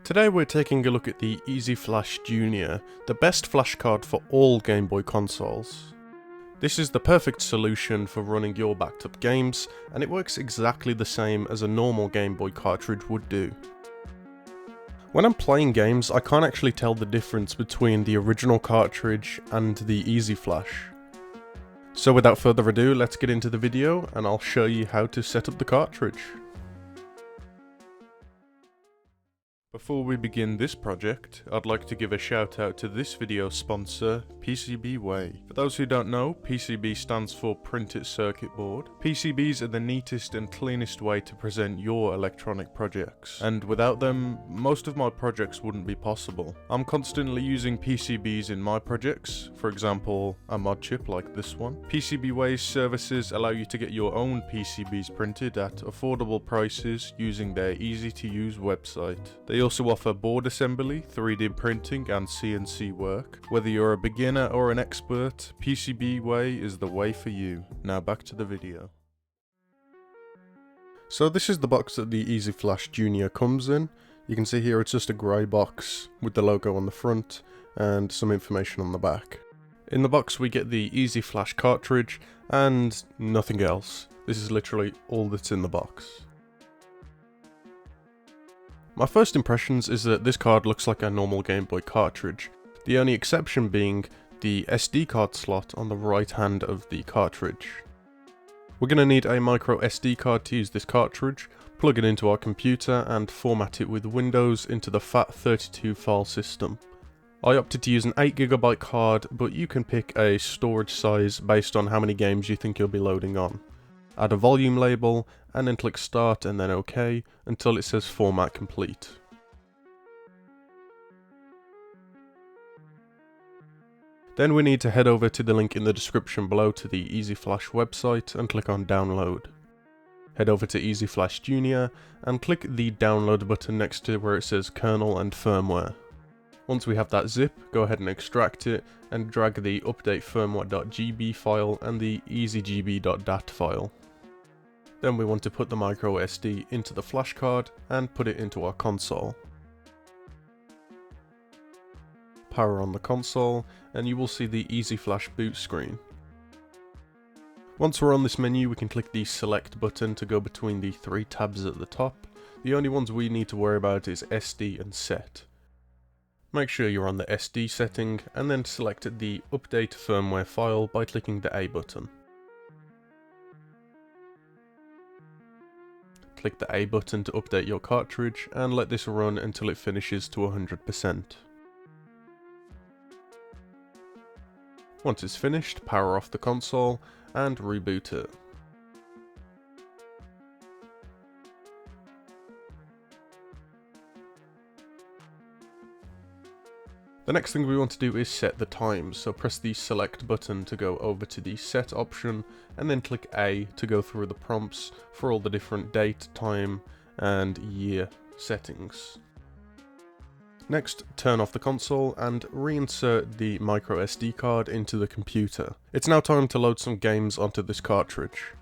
Today we're taking a look at the Easy Flash Junior, the best flash card for all Game Boy consoles. This is the perfect solution for running your backed up games, and it works exactly the same as a normal Game Boy cartridge would do. When I'm playing games, I can't actually tell the difference between the original cartridge and the Easy Flash. So without further ado, let's get into the video and I'll show you how to set up the cartridge. Before we begin this project, I'd like to give a shout out to this video's sponsor, PCBWay. For those who don't know, PCB stands for Printed Circuit Board. PCBs are the neatest and cleanest way to present your electronic projects, and without them, most of my projects wouldn't be possible. I'm constantly using PCBs in my projects, for example, a mod chip like this one. PCBWay's services allow you to get your own PCBs printed at affordable prices using their easy to use website. They also offer board assembly, 3D printing and CNC work. Whether you're a beginner or an expert, PCBWay is the way for you. Now back to the video. So this is the box that the Easy Flash Junior comes in. You can see here it's just a grey box with the logo on the front and some information on the back. In the box we get the Easy Flash cartridge and nothing else. This is literally all that's in the box. My first impressions is that this card looks like a normal Game Boy cartridge, the only exception being the SD card slot on the right hand of the cartridge. We're going to need a micro SD card to use this cartridge, plug it into our computer and format it with Windows into the FAT32 file system. I opted to use an 8GB card, but you can pick a storage size based on how many games you think you'll be loading on. Add a volume label, and then click start and then OK until it says format complete. Then we need to head over to the link in the description below to the Easy Flash website and click on download. Head over to Easy Flash Junior and click the download button next to where it says kernel and firmware. Once we have that zip, go ahead and extract it and drag the update firmware.gb file and the easygb.dat file. Then we want to put the micro SD into the flash card and put it into our console. Power on the console and you will see the Easy Flash boot screen. Once we're on this menu, we can click the select button to go between the three tabs at the top. The only ones we need to worry about is SD and set. Make sure you're on the SD setting and then select the update firmware file by clicking the A button. Click the A button to update your cartridge and let this run until it finishes to 100%. Once it's finished, power off the console and reboot it. The next thing we want to do is set the time, so press the select button to go over to the set option and then click A to go through the prompts for all the different date, time and year settings. Next, turn off the console and reinsert the micro SD card into the computer. It's now time to load some games onto this cartridge.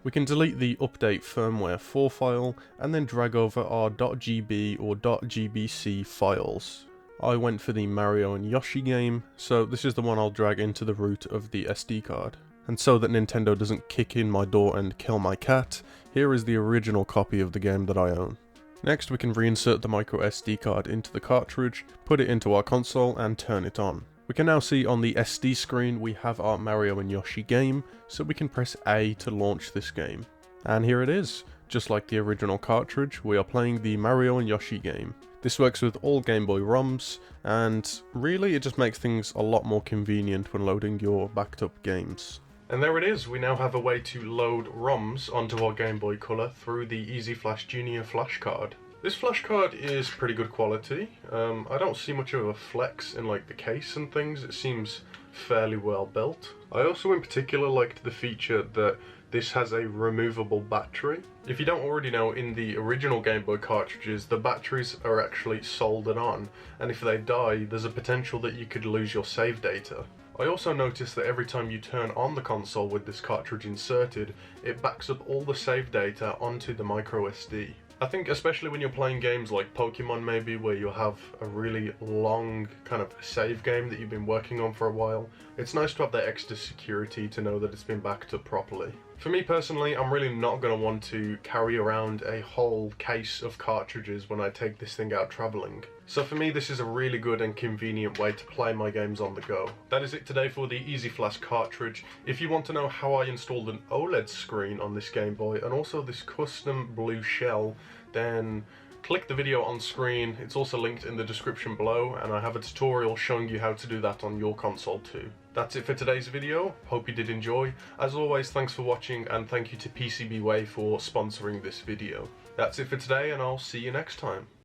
We can delete the update firmware 4 file and then drag over our .gb or .gbc files. I went for the Mario and Yoshi game, so this is the one I'll drag into the root of the SD card. And so that Nintendo doesn't kick in my door and kill my cat, here is the original copy of the game that I own. Next we can reinsert the micro SD card into the cartridge, put it into our console and turn it on. We can now see on the SD screen we have our Mario and Yoshi game, so we can press A to launch this game. And here it is. Just like the original cartridge, we are playing the Mario and Yoshi game. This works with all Game Boy ROMs, and really it just makes things a lot more convenient when loading your backed up games. And there it is, we now have a way to load ROMs onto our Game Boy Color through the Easy Flash Junior flash card. This flash card is pretty good quality. I don't see much of a flex in like the case and things, it seems fairly well built. I also in particular liked the feature that this has a removable battery. If you don't already know, in the original Game Boy cartridges, the batteries are actually soldered on, and if they die, there's a potential that you could lose your save data. I also noticed that every time you turn on the console with this cartridge inserted, it backs up all the save data onto the micro SD. I think especially when you're playing games like Pokemon maybe, where you have a really long kind of save game that you've been working on for a while, it's nice to have that extra security to know that it's been backed up properly. For me personally, I'm really not going to want to carry around a whole case of cartridges when I take this thing out traveling. So for me, this is a really good and convenient way to play my games on the go. That is it today for the Easy Flash cartridge. If you want to know how I installed an OLED screen on this Game Boy and also this custom blue shell, then click the video on screen. It's also linked in the description below, and I have a tutorial showing you how to do that on your console too. That's it for today's video. Hope you did enjoy. As always, thanks for watching, and thank you to PCBWay for sponsoring this video. That's it for today, and I'll see you next time.